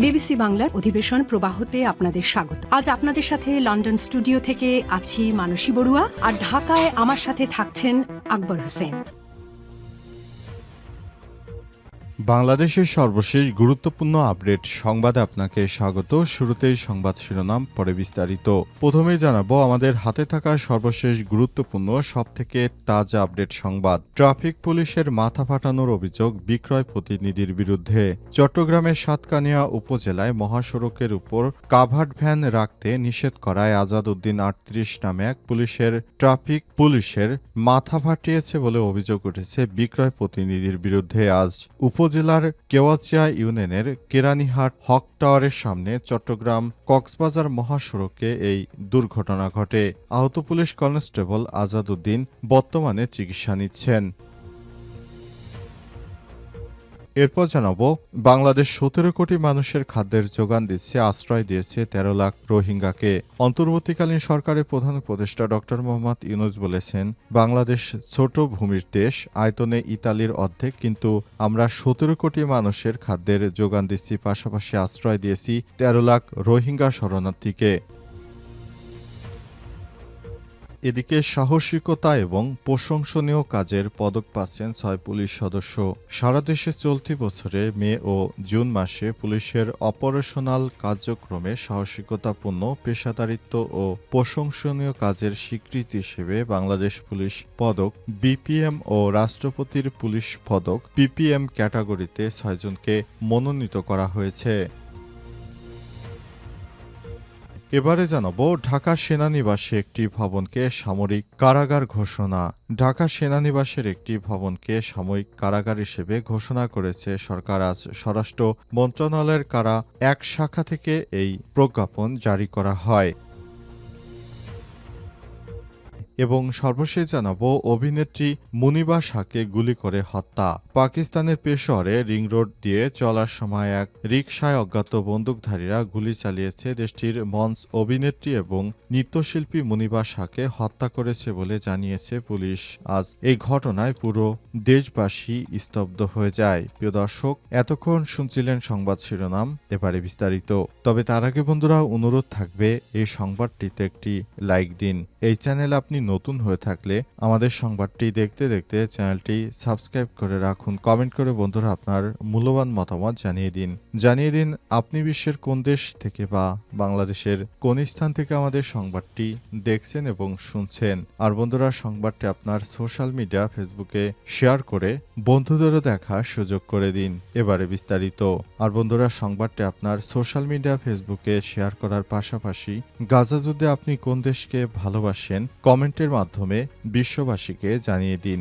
BBC বাংলার অধিবেশন প্রবাহতে আপনাদের স্বাগত। আজ আপনাদের সাথে লন্ডন স্টুডিও থেকে আছি মানসী বড়ুয়া, আর ঢাকায় আমার সাথে থাকছেন আকবর হোসেন। বাংলাদেশের সর্বশেষ গুরুত্বপূর্ণ আপডেট সংবাদে আপনাকে স্বাগত। শুরুতেই সংবাদ শিরোনাম, পরে বিস্তারিত। প্রথমেই জানাবো আমাদের হাতে থাকা সর্বশেষ গুরুত্বপূর্ণ সবথেকে তাজা আপডেট সংবাদ। ট্রাফিক পুলিশের মাথা ফাটানোর অভিযোগ বিক্রয় প্রতিনিধির বিরুদ্ধে। চট্টগ্রামের সাতকানিয়া উপজেলায় মহাসড়কের উপর কাভার্ড ভ্যান রাখতে নিষেধ করায় আজাদ উদ্দিন ৩৮ নামে এক ট্রাফিক পুলিশের মাথা ফাটিয়েছে বলে অভিযোগ উঠেছে বিক্রয় প্রতিনিধির বিরুদ্ধে। আজ উপজেলার কেওয়াচিয়া ইউনিয়নের কেরানীহাট হক টাওয়ারের সামনে চট্টগ্রাম কক্সবাজার মহাসড়কে এই দুর্ঘটনা ঘটে। আহত পুলিশ কনস্টেবল আজাদ উদ্দিন বর্তমানে চিকিৎসা নিচ্ছেন। এরপর জানাবো বাংলাদেশ ১৭ কোটি মানুষের খাদ্যের যোগান দিচ্ছে, আশ্রয় দিয়েছে ১৩ লাখ রোহিঙ্গাকে। অন্তর্বর্তীকালীন সরকারের প্রধান উপদেষ্টা ড মোহাম্মদ ইউনূস বলেছেন, বাংলাদেশ ছোট ভূমির দেশ, আয়তনে ইতালির অর্ধেক, কিন্তু আমরা ১৭ কোটি মানুষের খাদ্যের যোগান দিচ্ছি, পাশাপাশি আশ্রয় দিয়েছি ১৩ লাখ রোহিঙ্গা শরণার্থীকে। এদিকে সাহসিকতা এবং প্রশংসনীয় কাজের পদক পাচ্ছেন ৬ পুলিশ সদস্য। সারা দেশে চলতি বছরে মে ও জুন মাসে পুলিশের অপারেশনাল কার্যক্রমে সাহসিকতাপূর্ণ পেশাদারিত্ব ও প্রশংসনীয় কাজের স্বীকৃতি হিসেবে বাংলাদেশ পুলিশ পদক, বিপিএম ও রাষ্ট্রপতির পুলিশ পদক পিপিএম ক্যাটাগরিতে ৬ জনকে মনোনীত করা হয়েছে। এবারে জানাবো ঢাকা সেনানিবাসে একটি ভবনকে সামরিক কারাগার ঘোষণা। ঢাকা সেনানিবাসের একটি ভবনকে সামরিক কারাগার হিসেবে ঘোষণা করেছে সরকার। আজ স্বরাষ্ট্র মন্ত্রণালয়ের কারা এক শাখা থেকে এই প্রজ্ঞাপন জারি করা হয়। এবং সর্বশেষ জানাবো অভিনেত্রী মুনিবা শাহকে গুলি করে হত্যা। পাকিস্তানের পেশোয়ারে রিং রোড দিয়ে চলার সময় এক রিকশায় অজ্ঞাত বন্দুকধারীরা গুলি চালিয়েছে। দেশটির মঞ্চ অভিনেত্রী এবং নৃত্যশিল্পী মুনিবা শাহকে হত্যা করেছে বলে জানিয়েছে পুলিশ। আজ এই ঘটনায় পুরো দেশবাসী স্তব্ধ হয়ে যায়। প্রিয় দর্শক, এতক্ষণ শুনছিলেন সংবাদ শিরোনাম, এবারে বিস্তারিত। তবে তার আগে বন্ধুরা অনুরোধ থাকবে এই সংবাদটিতে একটি লাইক দিন। এই চ্যানেল আপনি নতুন হয়ে থাকলে আমাদের সংবাদটি দেখতে দেখতে চ্যানেলটি সাবস্ক্রাইব করে রাখুন। কমেন্ট করে বন্ধুরা আপনার মূল্যবান মতামত জানিয়ে দিন আপনি বিশ্বের কোন দেশ থেকে বা বাংলাদেশের কোন স্থান থেকে আমাদের সংবাদটি দেখছেন এবং শুনছেন। আর বন্ধুরা, সংবাদটি আপনার সোশ্যাল মিডিয়া ফেসবুকে শেয়ার করে বন্ধুদেরও দেখার সুযোগ করে দিন। এবারে বিস্তারিত। আর বন্ধুরা, সংবাদটি আপনার সোশ্যাল মিডিয়া ফেসবুকে শেয়ার করার পাশাপাশি গাজা যুদ্ধে আপনি কোন দেশকে ভালোবাসেন কমেন্টের মাধ্যমে বিশ্ববাসীকে জানিয়ে দিন।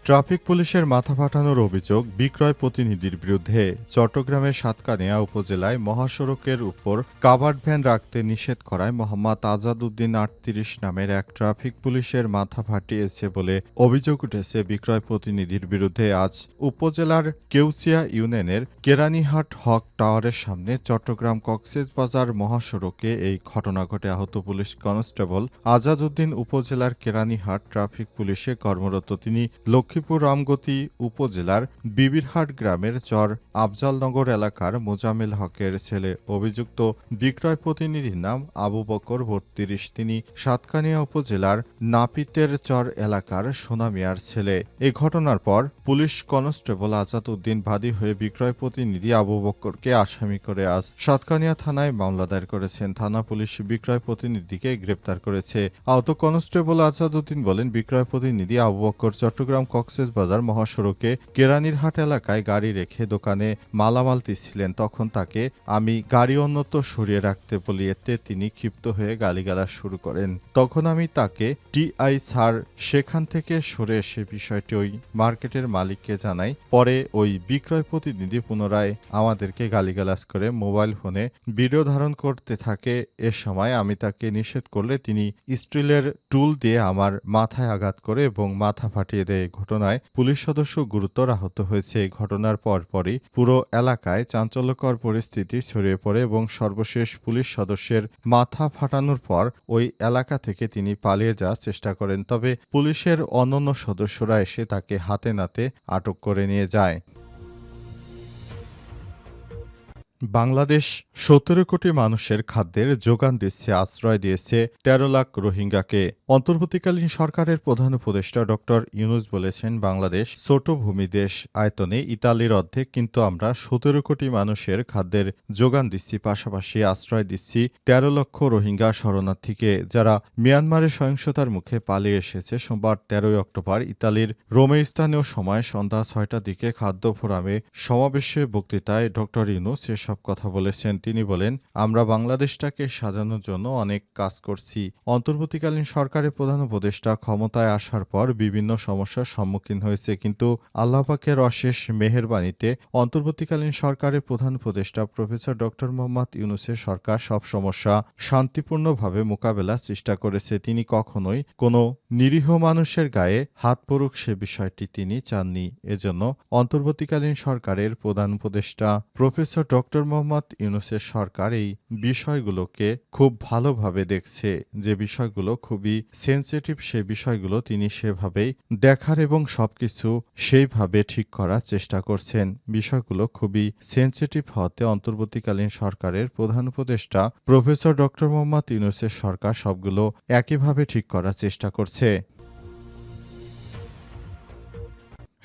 ট্রাফিক পুলিশের মাথা ফাটানোর অভিযোগ বিক্রয় প্রতিনিধির বিরুদ্ধে। চট্টগ্রামের সাতকানিয়া উপজেলায় মহাসড়কের উপর কাভার্ড ভ্যান রাখতে নিষেধ করায় মোহাম্মদ আজাদ উদ্দিন ৩৮ নামের এক ট্রাফিক পুলিশের মাথা ফাটিয়েছে বলে অভিযোগ উঠেছে বিক্রয় প্রতিনিধির বিরুদ্ধে। আজ উপজেলার কেউচিয়া ইউনিয়নের কেরানীহাট হক টাওয়ারের সামনে চট্টগ্রাম কক্সবাজার মহাসড়কে এই ঘটনা ঘটে। আহত পুলিশ কনস্টেবল আজাদ উদ্দিন উপজেলার কেরানীহাট ট্রাফিক পুলিশে কর্মরত। তিনি লক্ষ্মীপুর রামগতি উপজেলার বিবিরহাট গ্রামের চর আফজালনগর এলাকার মোজামেল হকের ছেলে। অভিযুক্ত বিক্রয় প্রতিনিধির নাম আবু বকর ৩২। তিনি সাতকানিয়া উপজেলার নাপিতের চর এলাকার সোনামিয়ার ছেলে। এই ঘটনার পর পুলিশ কনস্টেবল আজাদ উদ্দিন বাদী হয়ে বিক্রয় প্রতিনিধি আবু বকরকে আসামি করে আজ সাতকানিয়া থানায় মামলা দায়ের করেছেন। থানা পুলিশ বিক্রয় প্রতিনিধিকে গ্রেপ্তার করেছে। আহত কনস্টেবল আজাদ উদ্দিন বলেন, বিক্রয় প্রতিনিধি আবু বকর চট্টগ্রাম কক্সবাজার মহাসড়কে কেরানীরহাট এলাকায় গাড়ি রেখে দোকানে মালামাল দিচ্ছিলেন। তখন তাকে আমি গাড়ি অন্যত্র সরিয়ে রাখতে বলি, এতে তিনি ক্ষিপ্ত হয়ে গালিগালাজ শুরু করেন। তখন আমি তাকে টিআই স্যার সেখান থেকে সরে এসে বিষয়টি ওই মার্কেটের মালিককে জানাই। পরে ওই বিক্রয় প্রতিনিধি পুনরায় আমাদেরকে গালিগালাজ করে মোবাইল ফোনে ভিডিও ধারণ করতে থাকে। এ সময় আমি তাকে নিষেধ করলে তিনি স্টিলের টুল দিয়ে আমার মাথায় আঘাত করে এবং মাথা ফাটিয়ে দেয়। ঘটনায় পুলিশ সদস্য গুরুতর আহত হয়েছে। ঘটনার পরপরই পুরো এলাকায় চাঞ্চল্যকর পরিস্থিতি ছড়িয়ে পড়ে এবং সর্বশেষ পুলিশ সদস্যের মাথা ফাটানোর পর ওই এলাকা থেকে তিনি পালিয়ে যাওয়ার চেষ্টা করেন। তবে পুলিশের অন্যান্য সদস্যরা এসে তাকে হাতে নাতে আটক করে নিয়ে যায়। বাংলাদেশ ১৭ কোটি মানুষের খাদ্যের যোগান দিচ্ছে, আশ্রয় দিয়েছে ১৩ লাখ রোহিঙ্গাকে। অন্তর্বর্তীকালীন সরকারের প্রধান উপদেষ্টা ড ইউনূস বলেছেন, বাংলাদেশ ছোট ভূমিদেশ, আয়তনে ইতালির অর্ধেক, কিন্তু আমরা ১৭ কোটি মানুষের খাদ্যের যোগান দিচ্ছি, পাশাপাশি আশ্রয় দিচ্ছি ১৩ লক্ষ রোহিঙ্গা শরণার্থীকে, যারা মিয়ানমারের সহিংসতার মুখে পালিয়ে এসেছে। সোমবার ১৩ অক্টোবর ইতালির রোমে স্থানীয় সময় সন্ধ্যা ৬টার দিকে খাদ্য ফোরামে সমাবেশে বক্তৃতায় ড ইউনূস এসব কথা বলেছেন। তিনি বলেন, আমরা বাংলাদেশটাকে সাজানোর জন্য অনেক কাজ করছি। অন্তর্বর্তীকালীন সরকারের প্রধান উপদেষ্টা ক্ষমতায় আসার পর বিভিন্ন সমস্যার সম্মুখীন হয়েছে, কিন্তু আল্লাহ পাকের অশেষ মেহেরবানিতে অন্তর্বর্তীকালীন সরকারের প্রধান উপদেষ্টা প্রফেসর ড মোহাম্মদ ইউনূসের সরকার সব সমস্যা শান্তিপূর্ণভাবে মোকাবেলার চেষ্টা করেছে। তিনি কখনোই কোনো নিরীহ মানুষের গায়ে হাত পড়ুক, সে বিষয়টি তিনি চাননি। এজন্য অন্তর্বর্তীকালীন সরকারের প্রধান উপদেষ্টা প্রফেসর ড মোহাম্মদ ইউনূসের সরকার এই বিষয়গুলোকে খুব ভালোভাবে দেখছে। যে বিষয়গুলো খুবই সেনসিটিভ, সে বিষয়গুলো তিনি সেভাবেই দেখার এবং সবকিছু সেইভাবে ঠিক করার চেষ্টা করছেন। বিষয়গুলো খুবই সেনসিটিভ হওয়াতে অন্তর্বর্তীকালীন সরকারের প্রধান উপদেষ্টা প্রফেসর ড মোহাম্মদ ইউনূসের সরকার সবগুলো একইভাবে ঠিক করার চেষ্টা করছে।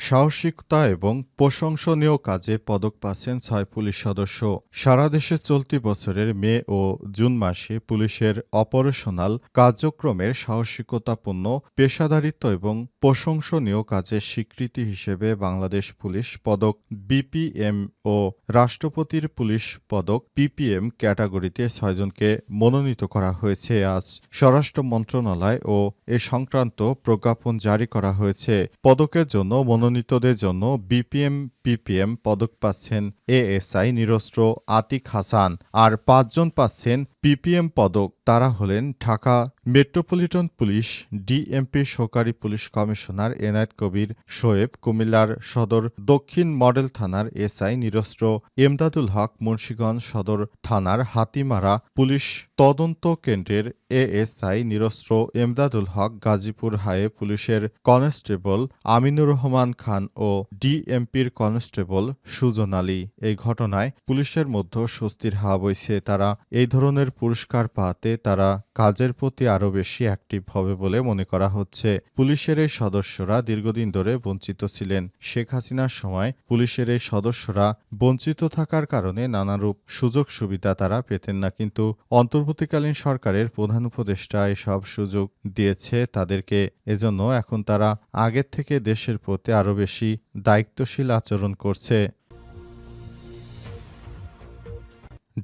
সাহসিকতা এবং প্রশংসনীয় কাজে পদক পাচ্ছেন ৬ পুলিশ সদস্য। সারা দেশে চলতি বছরের মে ও জুন মাসে পুলিশের অপারেশনাল কার্যক্রমের সাহসিকতাপূর্ণ পেশাদারিত্ব এবং প্রশংসনীয় কাজের স্বীকৃতি হিসেবে বাংলাদেশ পুলিশ পদক বিপিএম ও রাষ্ট্রপতির পুলিশ পদক পিপিএম ক্যাটাগরিতে ৬ জনকে মনোনীত করা হয়েছে। আজ স্বরাষ্ট্র মন্ত্রণালয় ও এ সংক্রান্ত প্রজ্ঞাপন জারি করা হয়েছে। পদকের জন্য মনোনীতদের জন্য বিপিএম পিপিএম পদক পাচ্ছেন এএসআই নিরস্ত্র আতিক হাসান, আর ৫ জন পাচ্ছেন পিপিএম পদক। তারা হলেন ঢাকা মেট্রোপলিটন পুলিশ ডিএমপি সহকারী পুলিশ কমিশনার এনায়েত কবির শোয়েব, কুমিল্লার সদর দক্ষিণ মডেল থানার এসআই নিরস্ত্র এমদাদুল হক, মুন্সিগঞ্জ সদর থানার হাতিমারা পুলিশ তদন্ত কেন্দ্রের এএসআই নিরস্ত্র এমদাদুল হক, গাজীপুর হাই পুলিশের কনস্টেবল আমিনুর রহমান খান ও ডিএমপির কনস্টেবল সুজন আলী। এই ঘটনায় পুলিশের মধ্যে স্বস্তির হাওয়া বইছে। তারা এই ধরনের পুরস্কার পাওয়াতে তারা কাজের প্রতি আরও বেশি অ্যাক্টিভ হবে বলে মনে করা হচ্ছে। পুলিশের এই সদস্যরা দীর্ঘদিন ধরে বঞ্চিত ছিলেন। শেখ হাসিনার সময় পুলিশের এই সদস্যরা বঞ্চিত থাকার কারণে নানারূপ সুযোগ সুবিধা তারা পেতেন না, কিন্তু অন্তর্বর্তীকালীন সরকারের প্রধান উপদেষ্টা এসব সুযোগ দিয়েছে তাদেরকে। এজন্য এখন তারা আগের থেকে দেশের প্রতি আরও বেশি দায়িত্বশীল আচরণ করছে।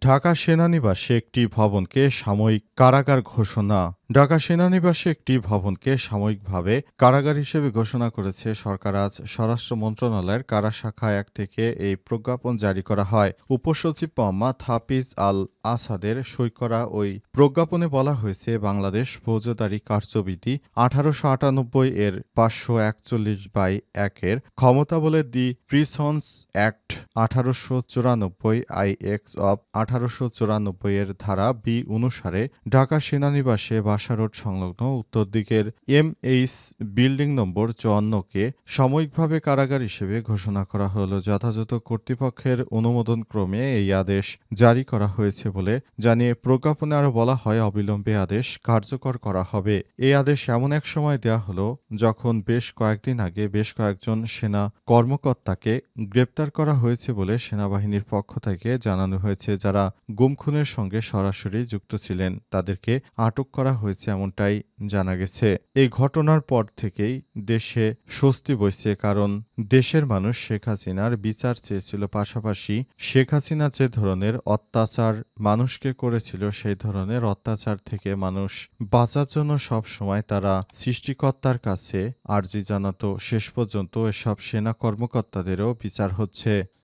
ঢাকা সেনানিবাসে একটি ভবনকে সাময়িক কারাগার ঘোষণা। ঢাকা সেনানিবাসে একটি ভবনকে সাময়িকভাবে কারাগার হিসেবে ঘোষণা করেছে সরকার। আজ স্বরাষ্ট্র মন্ত্রণালয়ের কারা শাখা ১ থেকে এই প্রজ্ঞাপন জারি করা হয়। উপসচিব মোহাম্মদ হাফিজ আল আসাদের সই করা ওই প্রজ্ঞাপনে বলা হয়েছে, বাংলাদেশ ফৌজদারি কার্যবিধি ১৮৯৮ এর ৫৪১/১ এর ক্ষমতাবলে দি প্রিসন্স অ্যাক্ট ১৮৯৪ আইএক্স অব ১৮৯৪ এর ধারা বি অনুসারে ঢাকা সেনানিবাসে বাসা রোড সংলগ্ন উত্তর দিকের এমএইচ বিল্ডিং নম্বর ৫৪-কে সাময়িকভাবে কারাগার হিসেবে ঘোষণা করা হলো। যথাযথ কর্তৃপক্ষের অনুমোদন ক্রমে এই আদেশ জারি করা হয়েছে বলে জানিয়ে প্রজ্ঞাপনে আরও বলা হয়, অবিলম্বে আদেশ কার্যকর করা হবে। এই আদেশ এমন এক সময় দেয়া হলো যখন বেশ কয়েকদিন আগে বেশ কয়েকজন সেনা কর্মকর্তাকে গ্রেপ্তার করা হয়েছে বলে সেনাবাহিনীর পক্ষ থেকে জানানো হয়েছে। যারা গুম খুনের সঙ্গে সরাসরি যুক্ত ছিলেন তাদেরকে আটক করা হয়েছে, এমনটাই জানা গেছে। এই ঘটনার পর থেকেই দেশে স্বস্তি বইছে, কারণ দেশের মানুষ শেখ হাসিনার বিচার চেয়েছিল। পাশাপাশি শেখ হাসিনা যে ধরনের অত্যাচার মানুষকে করেছিল, সেই ধরনের অত্যাচার থেকে মানুষ বাঁচার জন্য সব সময় তারা সৃষ্টিকর্তার কাছে আর্জি জানাতো। শেষ পর্যন্ত এসব সেনা কর্মকর্তাদেরও বিচার হচ্ছে।